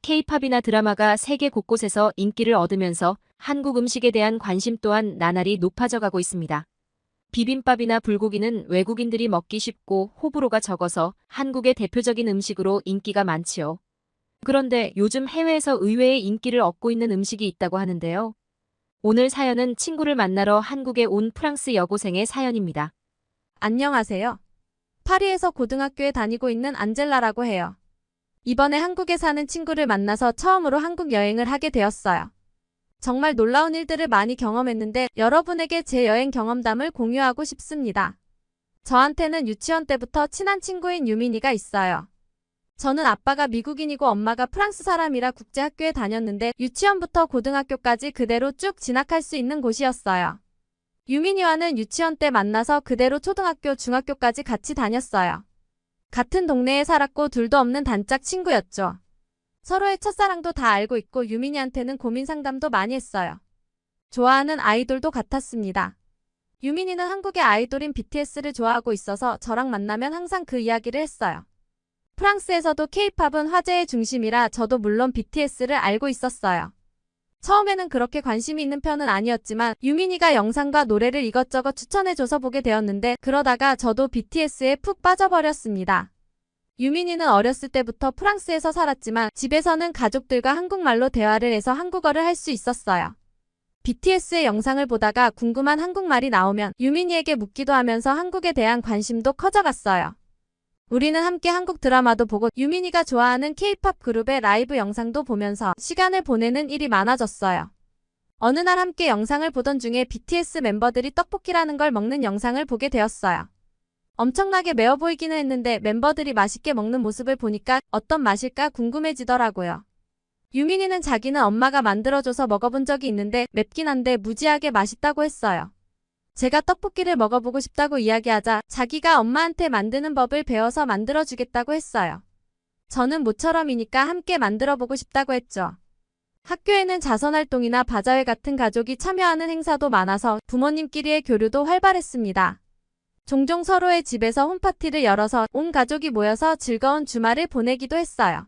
K-팝이나 드라마가 세계 곳곳에서 인기를 얻으면서 한국 음식에 대한 관심 또한 나날이 높아져 가고 있습니다. 비빔밥이나 불고기는 외국인들이 먹기 쉽고 호불호가 적어서 한국의 대표적인 음식으로 인기가 많지요. 그런데 요즘 해외에서 의외의 인기를 얻고 있는 음식이 있다고 하는데요. 오늘 사연은 친구를 만나러 한국에 온 프랑스 여고생의 사연입니다. 안녕하세요. 파리에서 고등학교에 다니고 있는 안젤라라고 해요. 이번에 한국에 사는 친구를 만나서 처음으로 한국 여행을 하게 되었어요. 정말 놀라운 일들을 많이 경험했는데 여러분에게 제 여행 경험담을 공유하고 싶습니다. 저한테는 유치원 때부터 친한 친구인 유민이가 있어요. 저는 아빠가 미국인이고 엄마가 프랑스 사람이라 국제학교에 다녔는데 유치원부터 고등학교까지 그대로 쭉 진학할 수 있는 곳이었어요. 유민이와는 유치원 때 만나서 그대로 초등학교, 중학교까지 같이 다녔어요. 같은 동네에 살았고 둘도 없는 단짝 친구였죠. 서로의 첫사랑도 다 알고 있고 유민이한테는 고민 상담도 많이 했어요. 좋아하는 아이돌도 같았습니다. 유민이는 한국의 아이돌인 BTS를 좋아하고 있어서 저랑 만나면 항상 그 이야기를 했어요. 프랑스에서도 K-팝은 화제의 중심이라 저도 물론 BTS를 알고 있었어요. 처음에는 그렇게 관심이 있는 편은 아니었지만 유민이가 영상과 노래를 이것저것 추천해줘서 보게 되었는데 그러다가 저도 BTS에 푹 빠져버렸습니다. 유민이는 어렸을 때부터 프랑스에서 살았지만 집에서는 가족들과 한국말로 대화를 해서 한국어를 할 수 있었어요. BTS의 영상을 보다가 궁금한 한국말이 나오면 유민이에게 묻기도 하면서 한국에 대한 관심도 커져갔어요. 우리는 함께 한국 드라마도 보고 유민이가 좋아하는 K-팝 그룹의 라이브 영상도 보면서 시간을 보내는 일이 많아졌어요. 어느 날 함께 영상을 보던 중에 BTS 멤버들이 떡볶이라는 걸 먹는 영상을 보게 되었어요. 엄청나게 매워 보이기는 했는데 멤버들이 맛있게 먹는 모습을 보니까 어떤 맛일까 궁금해지더라고요. 유민이는 자기는 엄마가 만들어줘서 먹어본 적이 있는데 맵긴 한데 무지하게 맛있다고 했어요. 제가 떡볶이를 먹어보고 싶다고 이야기하자 자기가 엄마한테 만드는 법을 배워서 만들어주겠다고 했어요. 저는 모처럼이니까 함께 만들어보고 싶다고 했죠. 학교에는 자선활동이나 바자회 같은 가족이 참여하는 행사도 많아서 부모님끼리의 교류도 활발했습니다. 종종 서로의 집에서 홈파티를 열어서 온 가족이 모여서 즐거운 주말을 보내기도 했어요.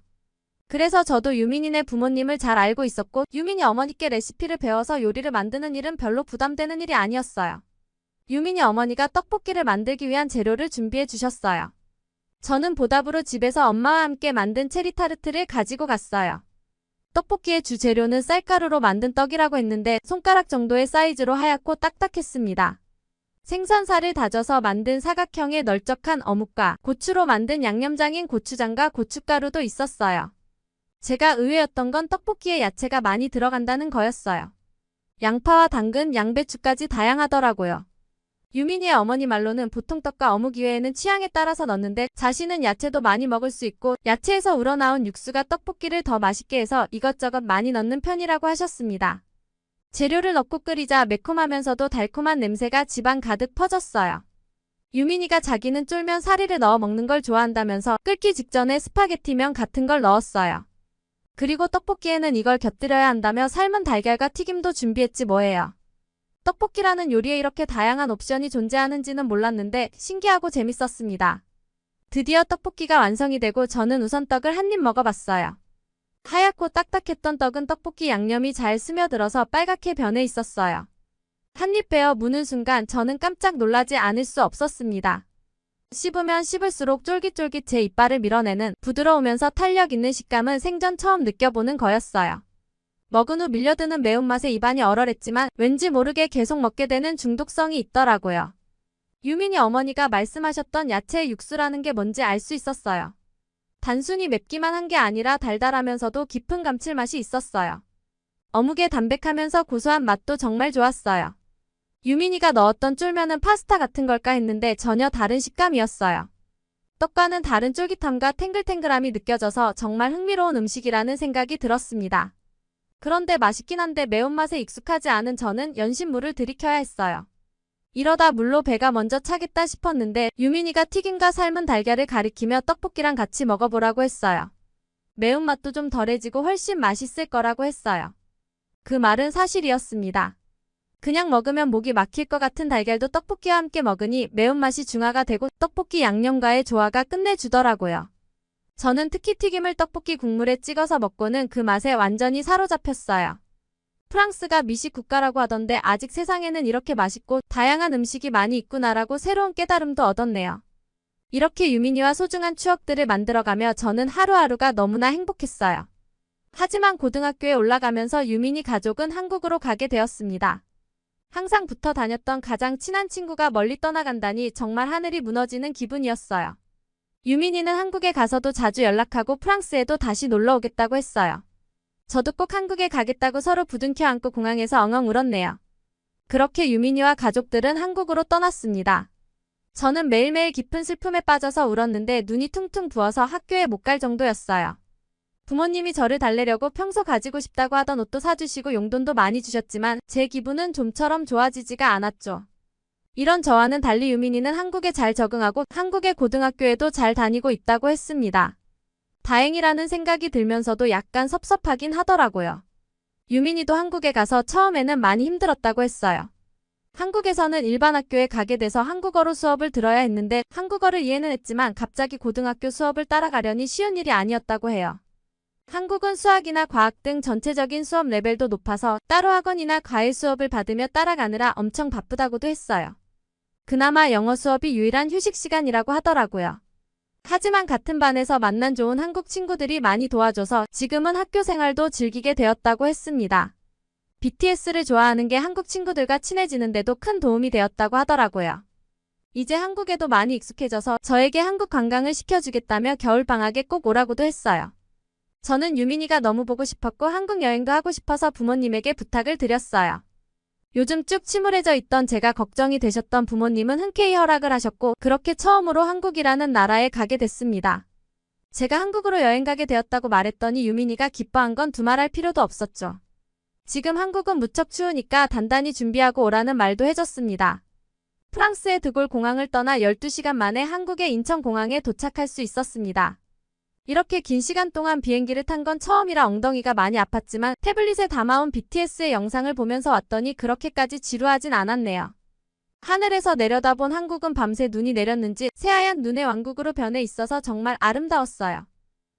그래서 저도 유민이네 부모님을 잘 알고 있었고 유민이 어머니께 레시피를 배워서 요리를 만드는 일은 별로 부담되는 일이 아니었어요. 유민이 어머니가 떡볶이를 만들기 위한 재료를 준비해 주셨어요. 저는 보답으로 집에서 엄마와 함께 만든 체리타르트를 가지고 갔어요. 떡볶이의 주재료는 쌀가루로 만든 떡이라고 했는데 손가락 정도의 사이즈로 하얗고 딱딱했습니다. 생선살을 다져서 만든 사각형의 널쩍한 어묵과 고추로 만든 양념장인 고추장과 고춧가루도 있었어요. 제가 의외였던 건 떡볶이에 야채가 많이 들어간다는 거였어요. 양파와 당근, 양배추까지 다양하더라고요. 유민이의 어머니 말로는 보통 떡과 어묵 이외에는 취향에 따라서 넣는데 자신은 야채도 많이 먹을 수 있고 야채에서 우러나온 육수가 떡볶이를 더 맛있게 해서 이것저것 많이 넣는 편이라고 하셨습니다. 재료를 넣고 끓이자 매콤하면서도 달콤한 냄새가 집안 가득 퍼졌어요. 유민이가 자기는 쫄면 사리를 넣어 먹는 걸 좋아한다면서 끓기 직전에 스파게티면 같은 걸 넣었어요. 그리고 떡볶이에는 이걸 곁들여야 한다며 삶은 달걀과 튀김도 준비했지 뭐예요. 떡볶이라는 요리에 이렇게 다양한 옵션이 존재하는지는 몰랐는데 신기하고 재밌었습니다. 드디어 떡볶이가 완성이 되고 저는 우선 떡을 한 입 먹어봤어요. 하얗고 딱딱했던 떡은 떡볶이 양념이 잘 스며들어서 빨갛게 변해 있었어요. 한 입 베어 무는 순간 저는 깜짝 놀라지 않을 수 없었습니다. 씹으면 씹을수록 쫄깃쫄깃 제 이빨을 밀어내는 부드러우면서 탄력 있는 식감은 생전 처음 느껴보는 거였어요. 먹은 후 밀려드는 매운맛에 입안이 얼얼했지만 왠지 모르게 계속 먹게 되는 중독성이 있더라고요. 유민이 어머니가 말씀하셨던 야채 육수라는 게 뭔지 알 수 있었어요. 단순히 맵기만 한 게 아니라 달달하면서도 깊은 감칠맛이 있었어요. 어묵의 담백하면서 고소한 맛도 정말 좋았어요. 유민이가 넣었던 쫄면은 파스타 같은 걸까 했는데 전혀 다른 식감이었어요. 떡과는 다른 쫄깃함과 탱글탱글함이 느껴져서 정말 흥미로운 음식이라는 생각이 들었습니다. 그런데 맛있긴 한데 매운맛에 익숙하지 않은 저는 연신물을 들이켜야 했어요. 이러다 물로 배가 먼저 차겠다 싶었는데 유민이가 튀김과 삶은 달걀을 가리키며 떡볶이랑 같이 먹어보라고 했어요. 매운맛도 좀 덜해지고 훨씬 맛있을 거라고 했어요. 그 말은 사실이었습니다. 그냥 먹으면 목이 막힐 것 같은 달걀도 떡볶이와 함께 먹으니 매운맛이 중화가 되고 떡볶이 양념과의 조화가 끝내주더라고요. 저는 특히 튀김을 떡볶이 국물에 찍어서 먹고는 그 맛에 완전히 사로잡혔어요. 프랑스가 미식 국가라고 하던데 아직 세상에는 이렇게 맛있고 다양한 음식이 많이 있구나라고 새로운 깨달음도 얻었네요. 이렇게 유민이와 소중한 추억들을 만들어가며 저는 하루하루가 너무나 행복했어요. 하지만 고등학교에 올라가면서 유민이 가족은 한국으로 가게 되었습니다. 항상 붙어 다녔던 가장 친한 친구가 멀리 떠나간다니 정말 하늘이 무너지는 기분이었어요. 유민이는 한국에 가서도 자주 연락하고 프랑스에도 다시 놀러 오겠다고 했어요. 저도 꼭 한국에 가겠다고 서로 부둥켜 안고 공항에서 엉엉 울었네요. 그렇게 유민이와 가족들은 한국으로 떠났습니다. 저는 매일매일 깊은 슬픔에 빠져서 울었는데 눈이 퉁퉁 부어서 학교에 못 갈 정도였어요. 부모님이 저를 달래려고 평소 가지고 싶다고 하던 옷도 사주시고 용돈도 많이 주셨지만 제 기분은 좀처럼 좋아지지가 않았죠. 이런 저와는 달리 유민이는 한국에 잘 적응하고 한국의 고등학교에도 잘 다니고 있다고 했습니다. 다행이라는 생각이 들면서도 약간 섭섭하긴 하더라고요. 유민이도 한국에 가서 처음에는 많이 힘들었다고 했어요. 한국에서는 일반 학교에 가게 돼서 한국어로 수업을 들어야 했는데 한국어를 이해는 했지만 갑자기 고등학교 수업을 따라가려니 쉬운 일이 아니었다고 해요. 한국은 수학이나 과학 등 전체적인 수업 레벨도 높아서 따로 학원이나 과외 수업을 받으며 따라가느라 엄청 바쁘다고도 했어요. 그나마 영어 수업이 유일한 휴식 시간이라고 하더라고요. 하지만 같은 반에서 만난 좋은 한국 친구들이 많이 도와줘서 지금은 학교 생활도 즐기게 되었다고 했습니다. BTS를 좋아하는 게 한국 친구들과 친해지는데도 큰 도움이 되었다고 하더라고요. 이제 한국에도 많이 익숙해져서 저에게 한국 관광을 시켜주겠다며 겨울방학에 꼭 오라고도 했어요. 저는 유민이가 너무 보고 싶었고 한국 여행도 하고 싶어서 부모님에게 부탁을 드렸어요. 요즘 쭉 침울해져 있던 제가 걱정이 되셨던 부모님은 흔쾌히 허락을 하셨고 그렇게 처음으로 한국이라는 나라에 가게 됐습니다. 제가 한국으로 여행 가게 되었다고 말했더니 유민이가 기뻐한 건 두말할 필요도 없었죠. 지금 한국은 무척 추우니까 단단히 준비하고 오라는 말도 해줬습니다. 프랑스의 드골 공항을 떠나 12시간 만에 한국의 인천공항에 도착할 수 있었습니다. 이렇게 긴 시간 동안 비행기를 탄 건 처음이라 엉덩이가 많이 아팠지만 태블릿에 담아온 BTS의 영상을 보면서 왔더니 그렇게까지 지루하진 않았네요. 하늘에서 내려다본 한국은 밤새 눈이 내렸는지 새하얀 눈의 왕국으로 변해 있어서 정말 아름다웠어요.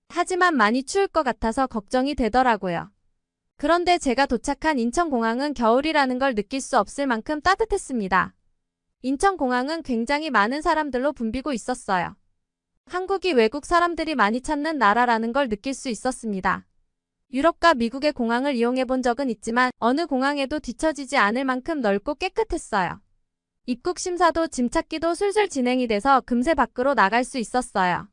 하지만 많이 추울 것 같아서 걱정이 되더라고요. 그런데 제가 도착한 인천공항은 겨울이라는 걸 느낄 수 없을 만큼 따뜻했습니다. 인천공항은 굉장히 많은 사람들로 붐비고 있었어요. 한국이 외국 사람들이 많이 찾는 나라라는 걸 느낄 수 있었습니다. 유럽과 미국의 공항을 이용해 본 적은 있지만 어느 공항에도 뒤처지지 않을 만큼 넓고 깨끗했어요. 입국 심사도 짐 찾기도 술술 진행이 돼서 금세 밖으로 나갈 수 있었어요.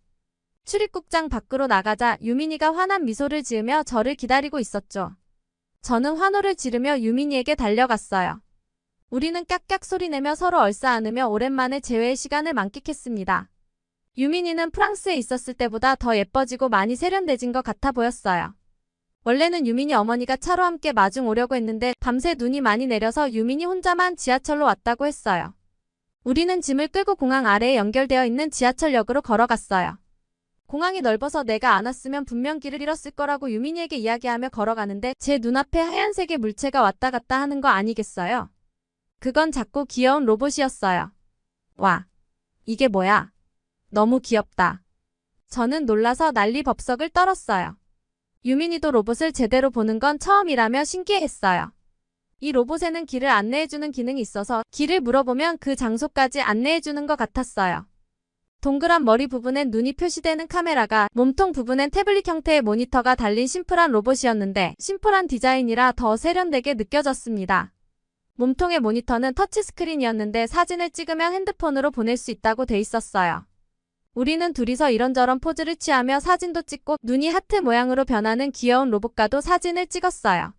출입국장 밖으로 나가자 유민이가 환한 미소를 지으며 저를 기다리고 있었죠. 저는 환호를 지르며 유민이에게 달려갔어요. 우리는 깍깍 소리내며 서로 얼싸안으며 오랜만에 재회의 시간을 만끽했습니다. 유민이는 프랑스에 있었을 때보다 더 예뻐지고 많이 세련돼진 것 같아 보였어요. 원래는 유민이 어머니가 차로 함께 마중 오려고 했는데 밤새 눈이 많이 내려서 유민이 혼자만 지하철로 왔다고 했어요. 우리는 짐을 끌고 공항 아래에 연결되어 있는 지하철역으로 걸어갔어요. 공항이 넓어서 내가 안 왔으면 분명 길을 잃었을 거라고 유민이에게 이야기하며 걸어가는데 제 눈앞에 하얀색의 물체가 왔다 갔다 하는 거 아니겠어요? 그건 작고 귀여운 로봇이었어요. 와, 이게 뭐야? 너무 귀엽다. 저는 놀라서 난리법석을 떨었어요. 유민이도 로봇을 제대로 보는 건 처음이라며 신기해했어요. 이 로봇에는 길을 안내해주는 기능이 있어서 길을 물어보면 그 장소까지 안내해주는 것 같았어요. 동그란 머리 부분엔 눈이 표시되는 카메라가, 몸통 부분엔 태블릿 형태의 모니터가 달린 심플한 로봇이었는데 심플한 디자인이라 더 세련되게 느껴졌습니다. 몸통의 모니터는 터치스크린이었는데 사진을 찍으면 핸드폰으로 보낼 수 있다고 돼 있었어요. 우리는 둘이서 이런저런 포즈를 취하며 사진도 찍고 눈이 하트 모양으로 변하는 귀여운 로봇과도 사진을 찍었어요.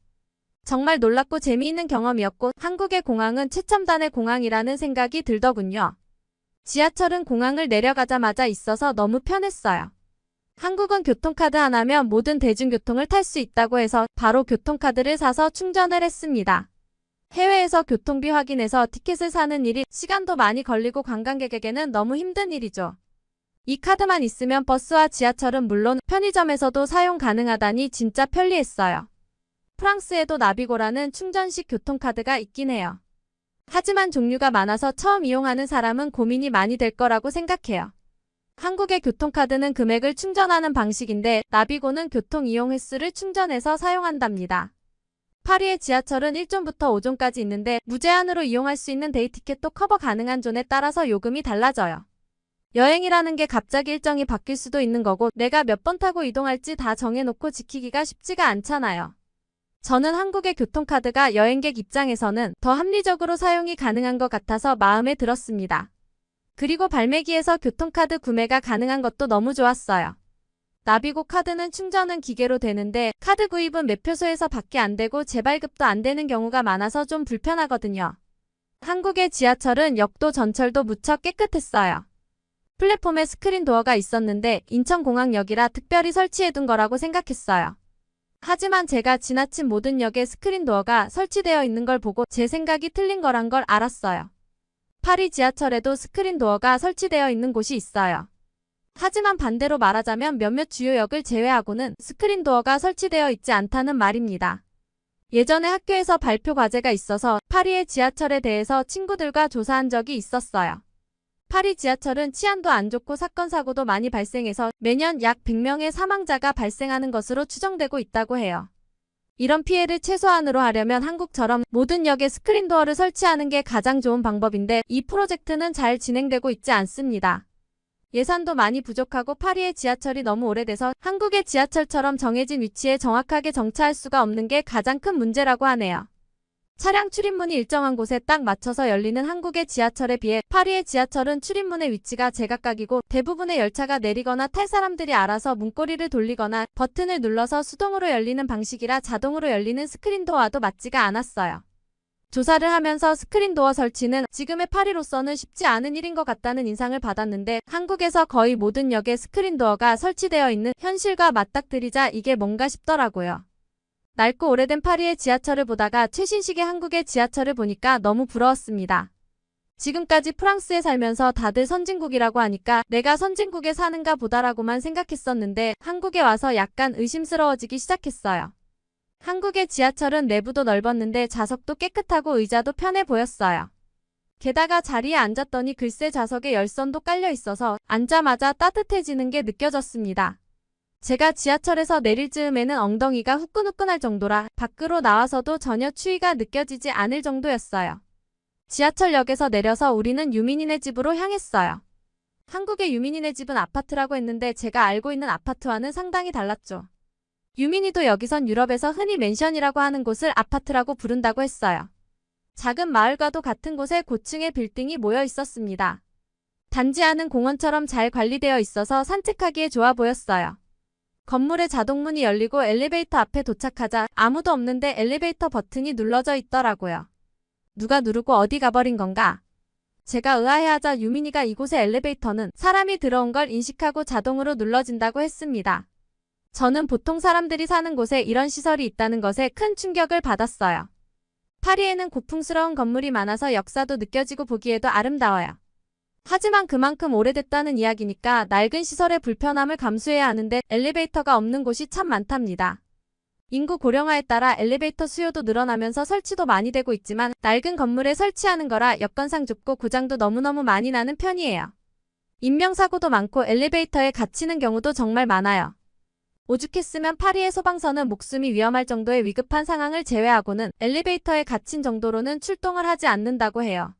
정말 놀랍고 재미있는 경험이었고 한국의 공항은 최첨단의 공항이라는 생각이 들더군요. 지하철은 공항을 내려가자마자 있어서 너무 편했어요. 한국은 교통카드 하나면 모든 대중교통을 탈 수 있다고 해서 바로 교통카드를 사서 충전을 했습니다. 해외에서 교통비 확인해서 티켓을 사는 일이 시간도 많이 걸리고 관광객에게는 너무 힘든 일이죠. 이 카드만 있으면 버스와 지하철은 물론 편의점에서도 사용 가능하다니 진짜 편리했어요. 프랑스에도 나비고라는 충전식 교통카드가 있긴 해요. 하지만 종류가 많아서 처음 이용하는 사람은 고민이 많이 될 거라고 생각해요. 한국의 교통카드는 금액을 충전하는 방식인데 나비고는 교통 이용 횟수를 충전해서 사용한답니다. 파리의 지하철은 1존부터 5존까지 있는데 무제한으로 이용할 수 있는 데이 티켓도 커버 가능한 존에 따라서 요금이 달라져요. 여행이라는 게 갑자기 일정이 바뀔 수도 있는 거고 내가 몇 번 타고 이동할지 다 정해놓고 지키기가 쉽지가 않잖아요. 저는 한국의 교통카드가 여행객 입장에서는 더 합리적으로 사용이 가능한 것 같아서 마음에 들었습니다. 그리고 발매기에서 교통카드 구매가 가능한 것도 너무 좋았어요. 나비고 카드는 충전은 기계로 되는데 카드 구입은 매표소에서 밖에 안 되고 재발급도 안 되는 경우가 많아서 좀 불편하거든요. 한국의 지하철은 역도 전철도 무척 깨끗했어요. 플랫폼에 스크린 도어가 있었는데 인천공항역이라 특별히 설치해둔 거라고 생각했어요. 하지만 제가 지나친 모든 역에 스크린 도어가 설치되어 있는 걸 보고 제 생각이 틀린 거란 걸 알았어요. 파리 지하철에도 스크린 도어가 설치되어 있는 곳이 있어요. 하지만 반대로 말하자면 몇몇 주요 역을 제외하고는 스크린 도어가 설치되어 있지 않다는 말입니다. 예전에 학교에서 발표 과제가 있어서 파리의 지하철에 대해서 친구들과 조사한 적이 있었어요. 파리 지하철은 치안도 안 좋고 사건 사고도 많이 발생해서 매년 약 100명의 사망자가 발생하는 것으로 추정되고 있다고 해요. 이런 피해를 최소한으로 하려면 한국처럼 모든 역에 스크린 도어를 설치하는 게 가장 좋은 방법인데 이 프로젝트는 잘 진행되고 있지 않습니다. 예산도 많이 부족하고 파리의 지하철이 너무 오래돼서 한국의 지하철처럼 정해진 위치에 정확하게 정차할 수가 없는 게 가장 큰 문제라고 하네요. 차량 출입문이 일정한 곳에 딱 맞춰서 열리는 한국의 지하철에 비해 파리의 지하철은 출입문의 위치가 제각각이고 대부분의 열차가 내리거나 탈 사람들이 알아서 문고리를 돌리거나 버튼을 눌러서 수동으로 열리는 방식이라 자동으로 열리는 스크린 도어와도 맞지가 않았어요. 조사를 하면서 스크린 도어 설치는 지금의 파리로서는 쉽지 않은 일인 것 같다는 인상을 받았는데 한국에서 거의 모든 역에 스크린 도어가 설치되어 있는 현실과 맞닥뜨리자 이게 뭔가 싶더라고요. 낡고 오래된 파리의 지하철을 보다가 최신식의 한국의 지하철을 보니까 너무 부러웠습니다. 지금까지 프랑스에 살면서 다들 선진국이라고 하니까 내가 선진국에 사는가 보다라고만 생각했었는데 한국에 와서 약간 의심스러워지기 시작했어요. 한국의 지하철은 내부도 넓었는데 좌석도 깨끗하고 의자도 편해 보였어요. 게다가 자리에 앉았더니 글쎄 좌석에 열선도 깔려 있어서 앉자마자 따뜻해지는 게 느껴졌습니다. 제가 지하철에서 내릴 즈음에는 엉덩이가 후끈후끈할 정도라 밖으로 나와서도 전혀 추위가 느껴지지 않을 정도였어요. 지하철역에서 내려서 우리는 유민이네 집으로 향했어요. 한국의 유민이네 집은 아파트라고 했는데 제가 알고 있는 아파트와는 상당히 달랐죠. 유민이도 여기선 유럽에서 흔히 맨션이라고 하는 곳을 아파트라고 부른다고 했어요. 작은 마을과도 같은 곳에 고층의 빌딩이 모여 있었습니다. 단지 안은 공원처럼 잘 관리되어 있어서 산책하기에 좋아 보였어요. 건물의 자동문이 열리고 엘리베이터 앞에 도착하자 아무도 없는데 엘리베이터 버튼이 눌러져 있더라고요. 누가 누르고 어디 가버린 건가? 제가 의아해하자 유민이가 이곳의 엘리베이터는 사람이 들어온 걸 인식하고 자동으로 눌러진다고 했습니다. 저는 보통 사람들이 사는 곳에 이런 시설이 있다는 것에 큰 충격을 받았어요. 파리에는 고풍스러운 건물이 많아서 역사도 느껴지고 보기에도 아름다워요. 하지만 그만큼 오래됐다는 이야기니까 낡은 시설의 불편함을 감수해야 하는데 엘리베이터가 없는 곳이 참 많답니다. 인구 고령화에 따라 엘리베이터 수요도 늘어나면서 설치도 많이 되고 있지만 낡은 건물에 설치하는 거라 여건상 좁고 고장도 너무너무 많이 나는 편이에요. 인명사고도 많고 엘리베이터에 갇히는 경우도 정말 많아요. 오죽했으면 파리의 소방서는 목숨이 위험할 정도의 위급한 상황을 제외하고는 엘리베이터에 갇힌 정도로는 출동을 하지 않는다고 해요.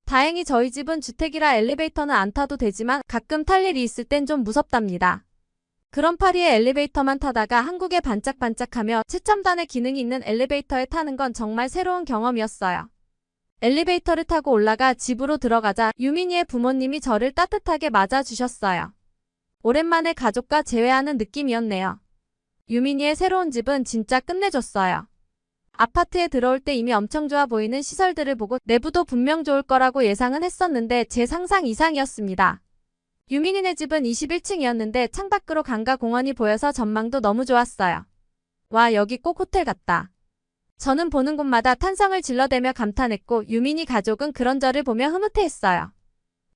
다행히 저희 집은 주택이라 엘리베이터는 안 타도 되지만 가끔 탈 일이 있을 땐 좀 무섭답니다. 그런 파리의 엘리베이터만 타다가 한국에 반짝반짝하며 최첨단의 기능이 있는 엘리베이터에 타는 건 정말 새로운 경험이었어요. 엘리베이터를 타고 올라가 집으로 들어가자 유민이의 부모님이 저를 따뜻하게 맞아주셨어요. 오랜만에 가족과 재회하는 느낌이었네요. 유민이의 새로운 집은 진짜 끝내줬어요. 아파트에 들어올 때 이미 엄청 좋아 보이는 시설들을 보고 내부도 분명 좋을 거라고 예상은 했었는데 제 상상 이상이었습니다. 유민이네 집은 21층이었는데 창밖으로 강가 공원이 보여서 전망도 너무 좋았어요. 와, 여기 꼭 호텔 같다. 저는 보는 곳마다 탄성을 질러대며 감탄했고 유민이 가족은 그런 저를 보며 흐뭇해했어요.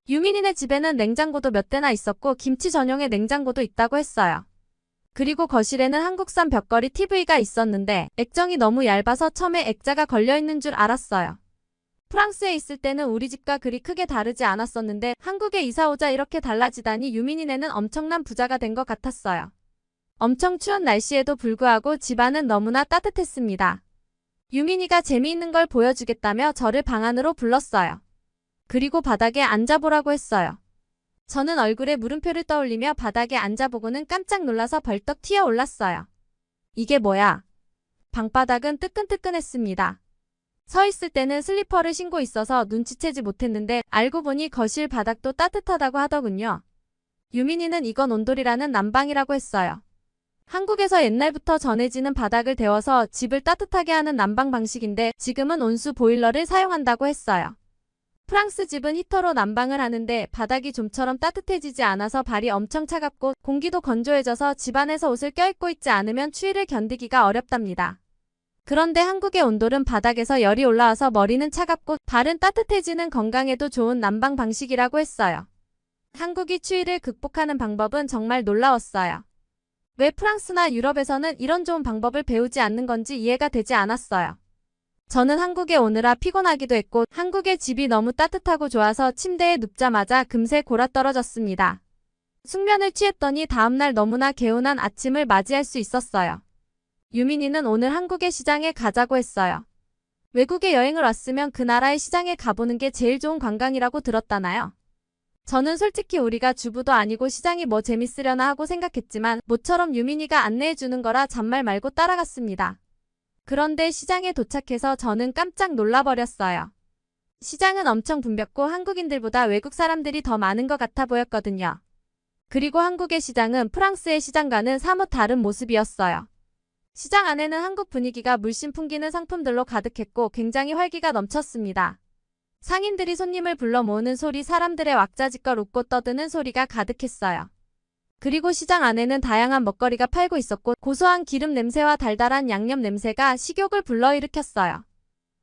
유민이네 집에는 냉장고도 몇 대나 있었고 김치 전용의 냉장고도 있다고 했어요. 그리고 거실에는 한국산 벽걸이 TV가 있었는데 액정이 너무 얇아서 처음에 액자가 걸려있는 줄 알았어요. 프랑스에 있을 때는 우리 집과 그리 크게 다르지 않았었는데 한국에 이사 오자 이렇게 달라지다니 유민이네는 엄청난 부자가 된 것 같았어요. 엄청 추운 날씨에도 불구하고 집안은 너무나 따뜻했습니다. 유민이가 재미있는 걸 보여주겠다며 저를 방 안으로 불렀어요. 그리고 바닥에 앉아보라고 했어요. 저는 얼굴에 물음표를 떠올리며 바닥에 앉아보고는 깜짝 놀라서 벌떡 튀어올랐어요. 이게 뭐야? 방바닥은 뜨끈뜨끈했습니다. 서 있을 때는 슬리퍼를 신고 있어서 눈치채지 못했는데 알고 보니 거실 바닥도 따뜻하다고 하더군요. 유민이는 이건 온돌이라는 난방이라고 했어요. 한국에서 옛날부터 전해지는 바닥을 데워서 집을 따뜻하게 하는 난방 방식인데 지금은 온수 보일러를 사용한다고 했어요. 프랑스 집은 히터로 난방을 하는데 바닥이 좀처럼 따뜻해지지 않아서 발이 엄청 차갑고 공기도 건조해져서 집안에서 옷을 껴입고 있지 않으면 추위를 견디기가 어렵답니다. 그런데 한국의 온돌은 바닥에서 열이 올라와서 머리는 차갑고 발은 따뜻해지는 건강에도 좋은 난방 방식이라고 했어요. 한국이 추위를 극복하는 방법은 정말 놀라웠어요. 왜 프랑스나 유럽에서는 이런 좋은 방법을 배우지 않는 건지 이해가 되지 않았어요. 저는 한국에 오느라 피곤하기도 했고 한국의 집이 너무 따뜻하고 좋아서 침대에 눕자마자 금세 골아떨어졌습니다. 숙면을 취했더니 다음날 너무나 개운한 아침을 맞이할 수 있었어요. 유민이는 오늘 한국의 시장에 가자고 했어요. 외국에 여행을 왔으면 그 나라의 시장에 가보는 게 제일 좋은 관광이라고 들었다나요? 저는 솔직히 우리가 주부도 아니고 시장이 뭐 재밌으려나 하고 생각했지만 모처럼 유민이가 안내해주는 거라 잔말 말고 따라갔습니다. 그런데 시장에 도착해서 저는 깜짝 놀라버렸어요. 시장은 엄청 붐볐고 한국인들보다 외국 사람들이 더 많은 것 같아 보였거든요. 그리고 한국의 시장은 프랑스의 시장과는 사뭇 다른 모습이었어요. 시장 안에는 한국 분위기가 물씬 풍기는 상품들로 가득했고 굉장히 활기가 넘쳤습니다. 상인들이 손님을 불러 모으는 소리, 사람들의 왁자지껄 웃고 떠드는 소리가 가득했어요. 그리고 시장 안에는 다양한 먹거리가 팔고 있었고 고소한 기름 냄새와 달달한 양념 냄새가 식욕을 불러일으켰어요.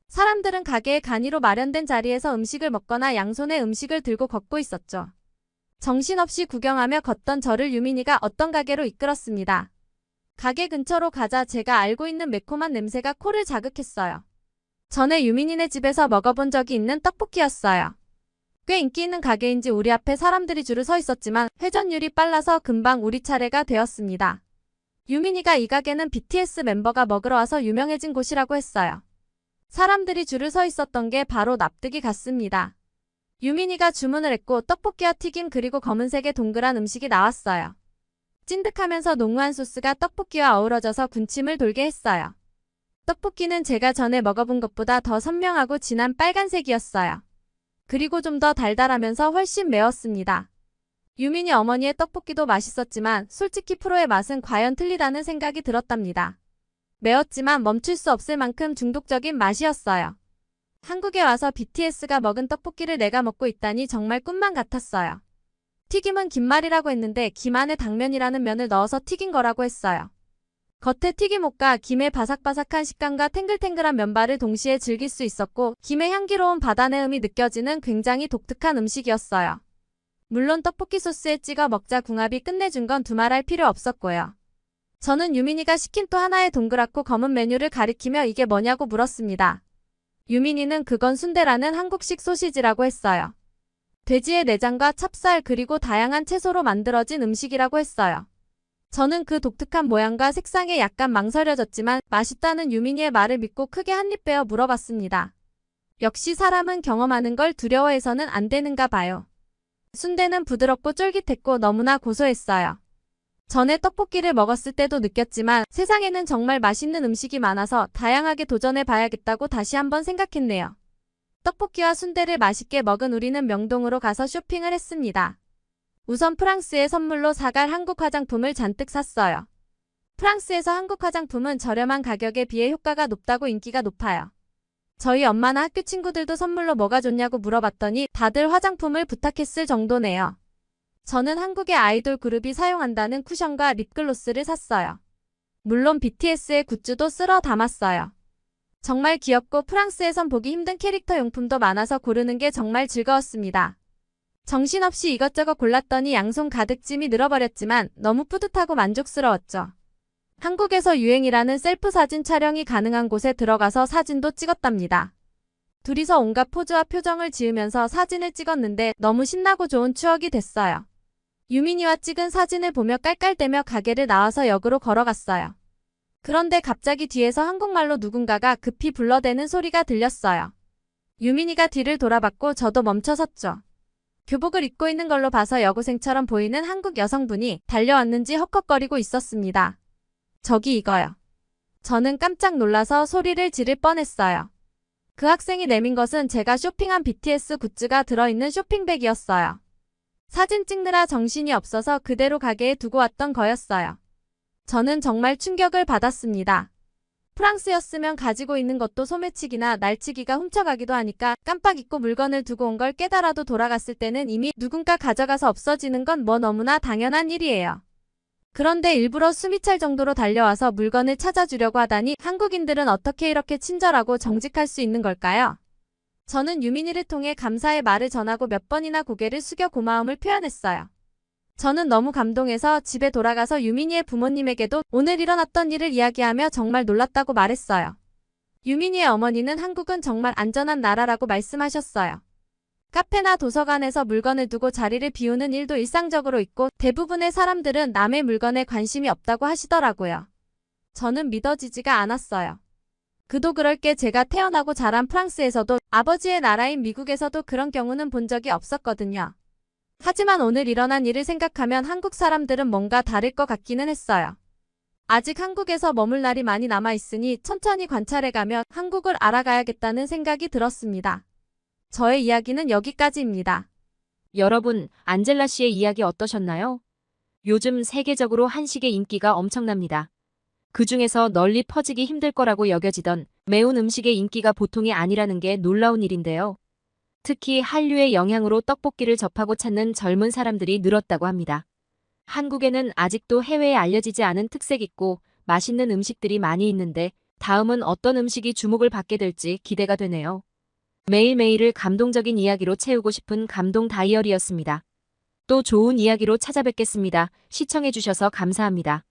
사람들은 가게의 간이로 마련된 자리에서 음식을 먹거나 양손에 음식을 들고 걷고 있었죠. 정신없이 구경하며 걷던 저를 유민이가 어떤 가게로 이끌었습니다. 가게 근처로 가자 제가 알고 있는 매콤한 냄새가 코를 자극했어요. 전에 유민이네 집에서 먹어본 적이 있는 떡볶이였어요. 꽤 인기 있는 가게인지 우리 앞에 사람들이 줄을 서 있었지만 회전율이 빨라서 금방 우리 차례가 되었습니다. 유민이가 이 가게는 BTS 멤버가 먹으러 와서 유명해진 곳이라고 했어요. 사람들이 줄을 서 있었던 게 바로 납득이 갔습니다. 유민이가 주문을 했고 떡볶이와 튀김 그리고 검은색의 동그란 음식이 나왔어요. 찐득하면서 농후한 소스가 떡볶이와 어우러져서 군침을 돌게 했어요. 떡볶이는 제가 전에 먹어본 것보다 더 선명하고 진한 빨간색이었어요. 그리고 좀 더 달달하면서 훨씬 매웠습니다. 유민이 어머니의 떡볶이도 맛있었지만 솔직히 프로의 맛은 과연 틀리다는 생각이 들었답니다. 매웠지만 멈출 수 없을 만큼 중독적인 맛이었어요. 한국에 와서 BTS가 먹은 떡볶이를 내가 먹고 있다니 정말 꿈만 같았어요. 튀김은 김말이라고 했는데 김 안에 당면이라는 면을 넣어서 튀긴 거라고 했어요. 겉에 튀김옷과 김의 바삭바삭한 식감과 탱글탱글한 면발을 동시에 즐길 수 있었고 김의 향기로운 바다내음이 느껴지는 굉장히 독특한 음식이었어요. 물론 떡볶이 소스에 찍어 먹자 궁합이 끝내준 건 두말할 필요 없었고요. 저는 유민이가 시킨 또 하나의 동그랗고 검은 메뉴를 가리키며 이게 뭐냐고 물었습니다. 유민이는 그건 순대라는 한국식 소시지라고 했어요. 돼지의 내장과 찹쌀 그리고 다양한 채소로 만들어진 음식이라고 했어요. 저는 그 독특한 모양과 색상에 약간 망설여졌지만 맛있다는 유민이의 말을 믿고 크게 한 입 베어 물어봤습니다. 역시 사람은 경험하는 걸 두려워해서는 안 되는가 봐요. 순대는 부드럽고 쫄깃했고 너무나 고소했어요. 전에 떡볶이를 먹었을 때도 느꼈지만 세상에는 정말 맛있는 음식이 많아서 다양하게 도전해 봐야겠다고 다시 한번 생각했네요. 떡볶이와 순대를 맛있게 먹은 우리는 명동으로 가서 쇼핑을 했습니다. 우선 프랑스에 선물로 사갈 한국 화장품을 잔뜩 샀어요. 프랑스에서 한국 화장품은 저렴한 가격에 비해 효과가 높다고 인기가 높아요. 저희 엄마나 학교 친구들도 선물로 뭐가 좋냐고 물어봤더니 다들 화장품을 부탁했을 정도네요. 저는 한국의 아이돌 그룹이 사용한다는 쿠션과 립글로스를 샀어요. 물론 BTS의 굿즈도 쓸어 담았어요. 정말 귀엽고 프랑스에선 보기 힘든 캐릭터 용품도 많아서 고르는 게 정말 즐거웠습니다. 정신없이 이것저것 골랐더니 양손 가득 짐이 늘어버렸지만 너무 뿌듯하고 만족스러웠죠. 한국에서 유행이라는 셀프 사진 촬영이 가능한 곳에 들어가서 사진도 찍었답니다. 둘이서 온갖 포즈와 표정을 지으면서 사진을 찍었는데 너무 신나고 좋은 추억이 됐어요. 유민이와 찍은 사진을 보며 깔깔대며 가게를 나와서 역으로 걸어갔어요. 그런데 갑자기 뒤에서 한국말로 누군가가 급히 불러대는 소리가 들렸어요. 유민이가 뒤를 돌아봤고 저도 멈춰섰죠. 교복을 입고 있는 걸로 봐서 여고생처럼 보이는 한국 여성분이 달려왔는지 헉헉거리고 있었습니다. 저기 이거요. 저는 깜짝 놀라서 소리를 지를 뻔했어요. 그 학생이 내민 것은 제가 쇼핑한 BTS 굿즈가 들어있는 쇼핑백이었어요. 사진 찍느라 정신이 없어서 그대로 가게에 두고 왔던 거였어요. 저는 정말 충격을 받았습니다. 프랑스였으면 가지고 있는 것도 소매치기나 날치기가 훔쳐가기도 하니까 깜빡 잊고 물건을 두고 온 걸 깨달아도 돌아갔을 때는 이미 누군가 가져가서 없어지는 건 뭐 너무나 당연한 일이에요. 그런데 일부러 숨이 찰 정도로 달려와서 물건을 찾아주려고 하다니 한국인들은 어떻게 이렇게 친절하고 정직할 수 있는 걸까요? 저는 유민이를 통해 감사의 말을 전하고 몇 번이나 고개를 숙여 고마움을 표현했어요. 저는 너무 감동해서 집에 돌아가서 유민이의 부모님에게도 오늘 일어났던 일을 이야기하며 정말 놀랐다고 말했어요. 유민이의 어머니는 한국은 정말 안전한 나라라고 말씀하셨어요. 카페나 도서관에서 물건을 두고 자리를 비우는 일도 일상적으로 있고 대부분의 사람들은 남의 물건에 관심이 없다고 하시더라고요. 저는 믿어지지가 않았어요. 그도 그럴 게 제가 태어나고 자란 프랑스에서도 아버지의 나라인 미국에서도 그런 경우는 본 적이 없었거든요. 하지만 오늘 일어난 일을 생각하면 한국 사람들은 뭔가 다를 것 같기는 했어요. 아직 한국에서 머물 날이 많이 남아있으니 천천히 관찰해가며 한국을 알아가야겠다는 생각이 들었습니다. 저의 이야기는 여기까지입니다. 여러분, 안젤라 씨의 이야기 어떠셨나요? 요즘 세계적으로 한식의 인기가 엄청납니다. 그중에서 널리 퍼지기 힘들 거라고 여겨지던 매운 음식의 인기가 보통이 아니라는 게 놀라운 일인데요. 특히 한류의 영향으로 떡볶이를 접하고 찾는 젊은 사람들이 늘었다고 합니다. 한국에는 아직도 해외에 알려지지 않은 특색 있고 맛있는 음식들이 많이 있는데 다음은 어떤 음식이 주목을 받게 될지 기대가 되네요. 매일매일을 감동적인 이야기로 채우고 싶은 감동 다이어리였습니다. 또 좋은 이야기로 찾아뵙겠습니다. 시청해주셔서 감사합니다.